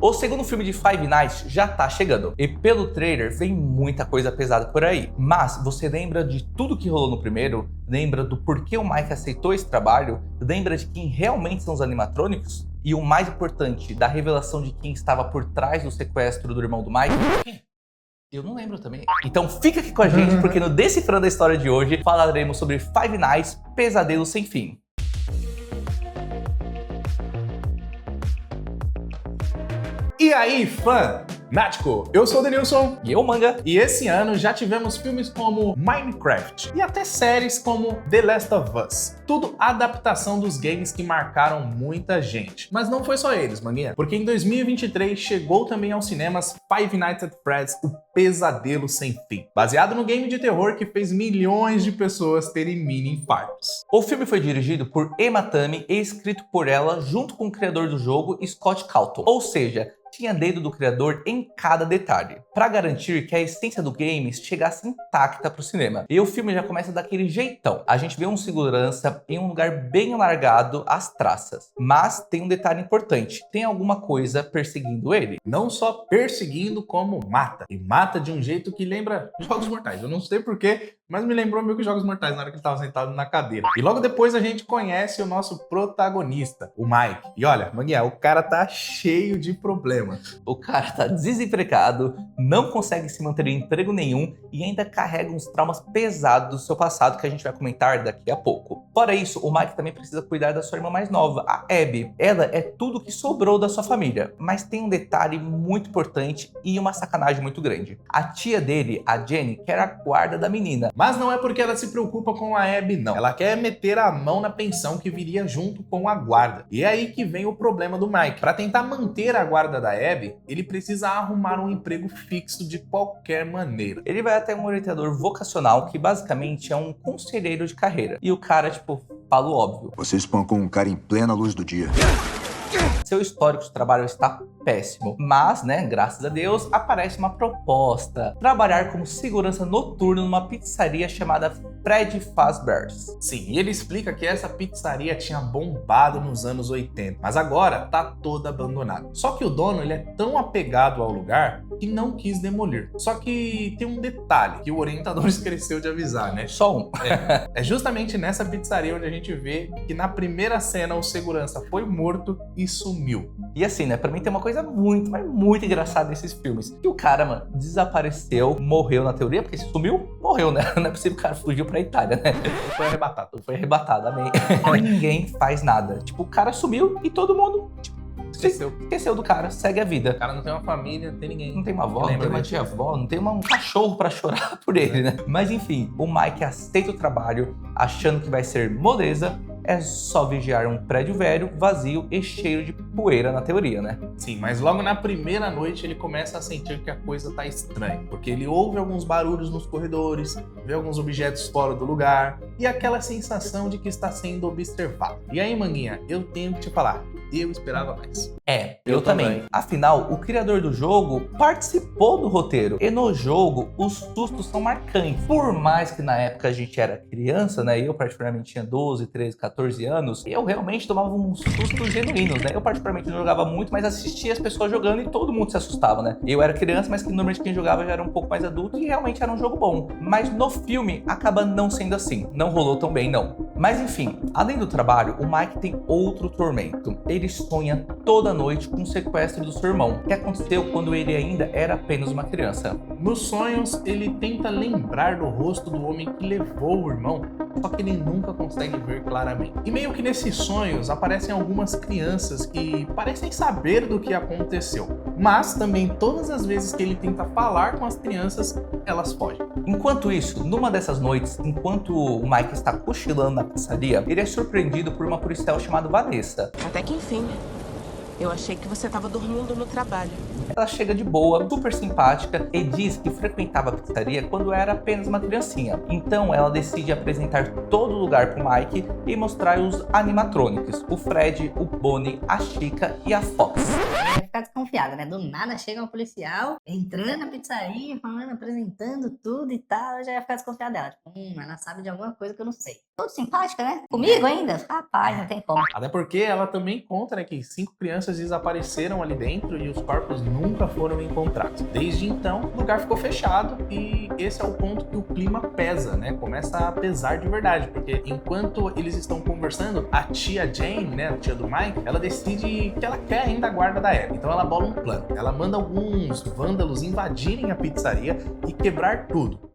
O segundo filme de Five Nights já tá chegando, e pelo trailer vem muita coisa pesada por aí. Mas você lembra de tudo que rolou no primeiro? Lembra do porquê o Mike aceitou esse trabalho? Lembra de quem realmente são os animatrônicos? E o mais importante, da revelação de quem estava por trás do sequestro do irmão do Mike? Eu não lembro também. Então fica aqui com a gente, porque no Decifrando a História de hoje falaremos sobre Five Nights, Pesadelo Sem Fim. E aí, fã? Nático, eu sou o Denilson. E eu, Manga. E esse ano já tivemos filmes como Minecraft e até séries como The Last of Us. Tudo adaptação dos games que marcaram muita gente. Mas não foi só eles, Manguinha. Porque em 2023 chegou também aos cinemas Five Nights at Freddy's, O Pesadelo Sem Fim. Baseado no game de terror que fez milhões de pessoas terem mini infartos. O filme foi dirigido por Emma Tammi e escrito por ela junto com o criador do jogo, Scott Cawthon. Ou seja, tinha dedo do criador em cada detalhe, para garantir que a essência do game chegasse intacta para o cinema. E o filme já começa daquele jeitão. A gente vê um segurança em um lugar bem alargado às traças. Mas tem um detalhe importante, tem alguma coisa perseguindo ele. Não só perseguindo, como mata. E mata de um jeito que lembra Jogos Mortais. Eu não sei porquê, mas me lembrou meio que Jogos Mortais na hora que ele estava sentado na cadeira. E logo depois a gente conhece o nosso protagonista, o Mike. E olha, Manguinha, o cara tá cheio de problemas. O cara tá desempregado, não consegue se manter em emprego nenhum e ainda carrega uns traumas pesados do seu passado que a gente vai comentar daqui a pouco. Fora isso, o Mike também precisa cuidar da sua irmã mais nova, a Abby. Ela é tudo que sobrou da sua família, mas tem um detalhe muito importante e uma sacanagem muito grande. A tia dele, a Jenny, quer a guarda da menina. Mas não é porque ela se preocupa com a Abby, não. Ela quer meter a mão na pensão que viria junto com a guarda. E é aí que vem o problema do Mike. Para tentar manter a guarda da Abby, ele precisa arrumar um emprego fixo de qualquer maneira. Ele vai até um orientador vocacional, que basicamente é um conselheiro de carreira. E o cara, fala o óbvio. Você espancou um cara em plena luz do dia. Seu histórico de trabalho está péssimo, mas, graças a Deus, aparece uma proposta: trabalhar como segurança noturno numa pizzaria chamada Freddy Fazbear's. Sim, e ele explica que essa pizzaria tinha bombado nos anos 80, mas agora tá toda abandonada. Só que o dono, ele é tão apegado ao lugar que não quis demolir. Só que tem um detalhe que o orientador esqueceu de avisar, né? Só um. É justamente nessa pizzaria onde a gente vê que na primeira cena o segurança foi morto e sumiu. E assim, pra mim tem uma coisa muito, mas muito engraçada nesses filmes. Que o cara, mano, desapareceu, morreu na teoria, porque se sumiu, morreu, né? Não é possível que o cara fugiu pra Itália, né? Foi arrebatado. Foi arrebatado, amém. Ninguém faz nada. O cara sumiu e todo mundo, esqueceu do cara, segue a vida. O cara não tem uma família, não tem ninguém. Não tem uma avó, não tem uma tia-avó, não tem um cachorro pra chorar por ele, né? Mas enfim, o Mike aceita o trabalho, achando que vai ser moleza. É só vigiar um prédio velho, vazio e cheio de poeira na teoria, né? Sim, mas logo na primeira noite ele começa a sentir que a coisa tá estranha, porque ele ouve alguns barulhos nos corredores, vê alguns objetos fora do lugar e aquela sensação de que está sendo observado. E aí, Manguinha, eu tenho que te falar, eu esperava mais. Eu também. Afinal, o criador do jogo participou do roteiro e no jogo os sustos são marcantes. Por mais que na época a gente era criança, né? Eu particularmente tinha 12, 13, 14 anos, eu realmente tomava uns sustos genuínos, né? Eu particularmente não jogava muito, mas assistia as pessoas jogando e todo mundo se assustava, né? Eu era criança, mas que normalmente quem jogava já era um pouco mais adulto e realmente era um jogo bom. Mas no filme acaba não sendo assim. Não rolou tão bem, não. Mas enfim, além do trabalho, o Mike tem outro tormento. Ele sonha toda noite com o sequestro do seu irmão, que aconteceu quando ele ainda era apenas uma criança. Nos sonhos, ele tenta lembrar do rosto do homem que levou o irmão, só que ele nunca consegue ver claramente. E meio que nesses sonhos aparecem algumas crianças que parecem saber do que aconteceu, mas também todas as vezes que ele tenta falar com as crianças, elas fogem. Enquanto isso, numa dessas noites, enquanto o Mike está cochilando na pizzaria, ele é surpreendido por uma policial chamada Vanessa. Até que enfim. Eu achei que você estava dormindo no trabalho. Ela chega de boa, super simpática e diz que frequentava a pizzaria quando era apenas uma criancinha. Então ela decide apresentar todo o lugar pro Mike e mostrar os animatrônicos, o Fred, o Bonnie, a Chica e a Fox. ficar desconfiada, né? Do nada chega um policial, entrando na pizzaria, falando, apresentando tudo e tal, eu já ia ficar desconfiada dela. Tipo, ela sabe de alguma coisa que eu não sei. Tudo simpática, né? Comigo ainda? Rapaz, não tem como. Até porque ela também conta, né, que 5 crianças desapareceram ali dentro e os corpos nunca foram encontrados. Desde então, o lugar ficou fechado e esse é o ponto que o clima pesa, né? Começa a pesar de verdade, porque enquanto eles estão conversando, a tia Jane, né, a tia do Mike, ela decide que ela quer ainda a guarda da Abby. Então ela bola um plano. Ela manda alguns vândalos invadirem a pizzaria e quebrar tudo.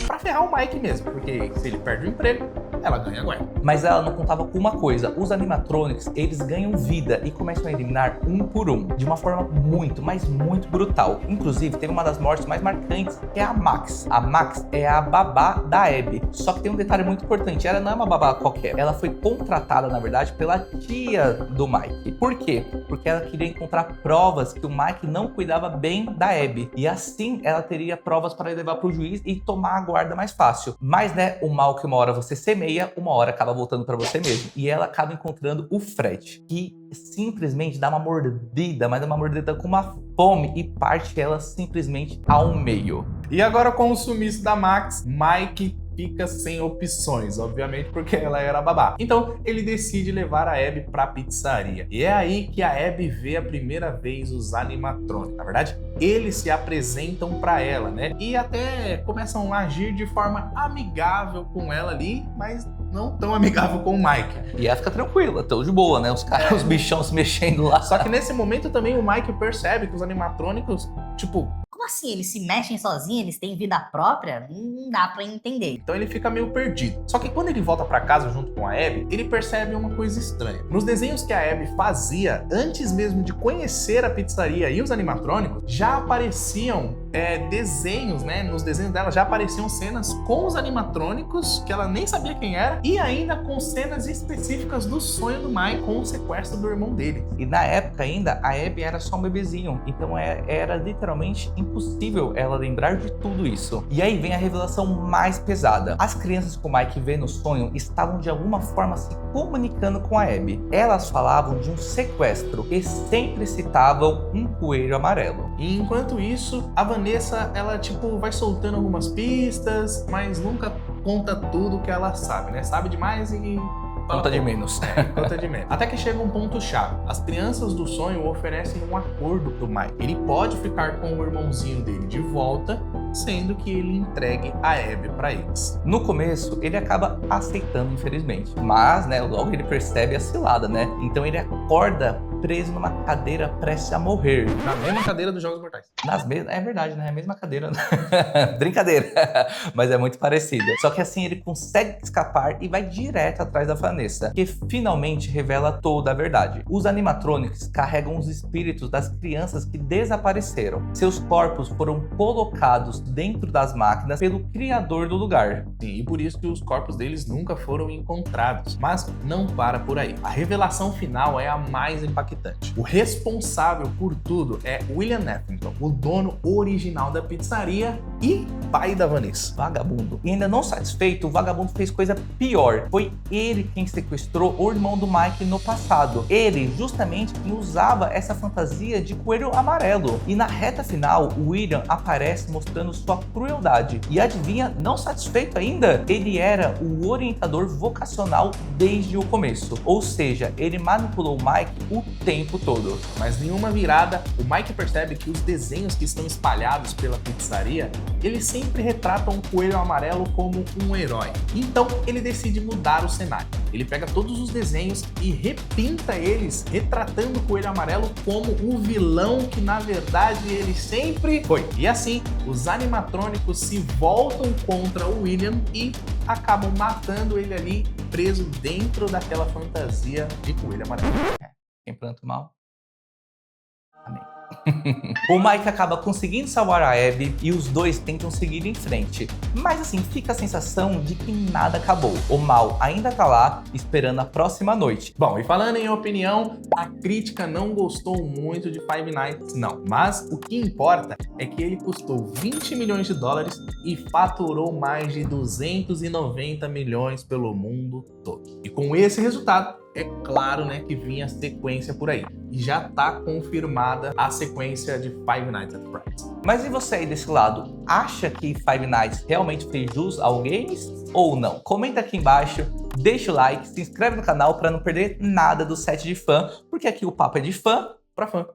Pra ferrar o Mike mesmo, porque se ele perde o emprego, ela ganha a guarda. Mas ela não contava com uma coisa: os animatronics, eles ganham vida e começam a eliminar um por um, de uma forma muito, mas muito brutal. Inclusive, teve uma das mortes mais marcantes, que é a Max. A Max é a babá da Abby. Só que tem um detalhe muito importante: ela não é uma babá qualquer. Ela foi contratada, na verdade, pela tia do Mike. Por quê? Porque ela queria encontrar provas que o Mike não cuidava bem da Abby. E assim, ela teria provas para levar para o juiz e tomar a guarda mais fácil. Mas, né, o mal que uma hora você semeia, uma hora acaba voltando para você mesmo. E ela acaba encontrando o Fred, que simplesmente dá uma mordida, mas dá uma mordida com uma fome e parte ela simplesmente ao meio. E agora, com o sumiço da Max, Mike fica sem opções, obviamente, porque ela era babá. Então, ele decide levar a Abby pra pizzaria. E é aí que a Abby vê a primeira vez os animatrônicos. Na verdade, eles se apresentam pra ela, né? E até começam a agir de forma amigável com ela ali, mas não tão amigável com o Mike. E ela fica tranquila, tão de boa, né? Os caras, os bichão se mexendo lá. Só que nesse momento também o Mike percebe que os animatrônicos, tipo, Como assim? Eles se mexem sozinhos? Eles têm vida própria? Não dá pra entender. então ele fica meio perdido. Só que quando ele volta pra casa junto com a Abby, ele percebe uma coisa estranha. Nos desenhos que a Abby fazia, antes mesmo de conhecer a pizzaria e os animatrônicos, já apareciam desenhos, né? Nos desenhos dela já apareciam cenas com os animatrônicos, que ela nem sabia quem era, e ainda com cenas específicas do sonho do Mike com o sequestro do irmão dele. E na época ainda, a Abby era só um bebezinho, então era literalmente impossível ela lembrar de tudo isso. E aí vem a revelação mais pesada. As crianças que o Mike vê no sonho estavam de alguma forma se comunicando com a Abby. Elas falavam de um sequestro e sempre citavam um coelho amarelo. E enquanto isso, a Vanessa, ela vai soltando algumas pistas, mas nunca conta tudo que ela sabe, né? Sabe demais e Conta de menos. Conta de menos. Até que chega um ponto chave. As crianças do sonho oferecem um acordo pro Mike. Ele pode ficar com o irmãozinho dele de volta, sendo que ele entregue a Abby pra eles. No começo, ele acaba aceitando, infelizmente. Mas, né, logo ele percebe a cilada, né? Então ele acorda preso numa cadeira prestes a morrer. Na mesma cadeira dos Jogos Mortais. É verdade, né? É a mesma cadeira. Brincadeira. Mas é muito parecida. Só que assim, ele consegue escapar e vai direto atrás da Vanessa, que finalmente revela toda a verdade. Os animatrônicos carregam os espíritos das crianças que desapareceram. Seus corpos foram colocados dentro das máquinas pelo criador do lugar. Sim, e por isso que os corpos deles nunca foram encontrados. Mas não para por aí. A revelação final é a mais impactante. O responsável por tudo é William Neffington, o dono original da pizzaria e pai da Vanessa. Vagabundo. E ainda não satisfeito, o vagabundo fez coisa pior. Foi ele quem sequestrou o irmão do Mike no passado. Ele, justamente, usava essa fantasia de coelho amarelo. E na reta final, o William aparece mostrando sua crueldade. E adivinha, não satisfeito ainda, ele era o orientador vocacional desde o começo. Ou seja, ele manipulou o Mike o tempo todo. Mas nenhuma virada, o Mike percebe que os desenhos que estão espalhados pela pizzaria, eles sempre retratam o coelho amarelo como um herói. Então ele decide mudar o cenário. Ele pega todos os desenhos e repinta eles, retratando o coelho amarelo como o vilão que na verdade ele sempre foi. E assim, os animatrônicos se voltam contra o William e acabam matando ele ali, preso dentro daquela fantasia de coelho amarelo. Quem planta o mal? Amém. O Mike acaba conseguindo salvar a Abby e os dois tentam seguir em frente. Mas assim, fica a sensação de que nada acabou. O mal ainda tá lá, esperando a próxima noite. Bom, e falando em opinião, a crítica não gostou muito de Five Nights, não. Mas o que importa é que ele custou 20 milhões de dólares e faturou mais de 290 milhões pelo mundo todo. E com esse resultado, é claro, né, que vinha sequência por aí. E já tá confirmada a sequência de Five Nights at Freddy's. Mas e você aí desse lado? Acha que Five Nights realmente fez jus ao games ou não? Comenta aqui embaixo, deixa o like, se inscreve no canal para não perder nada do set de fã, porque aqui o papo é de fã Pra fã.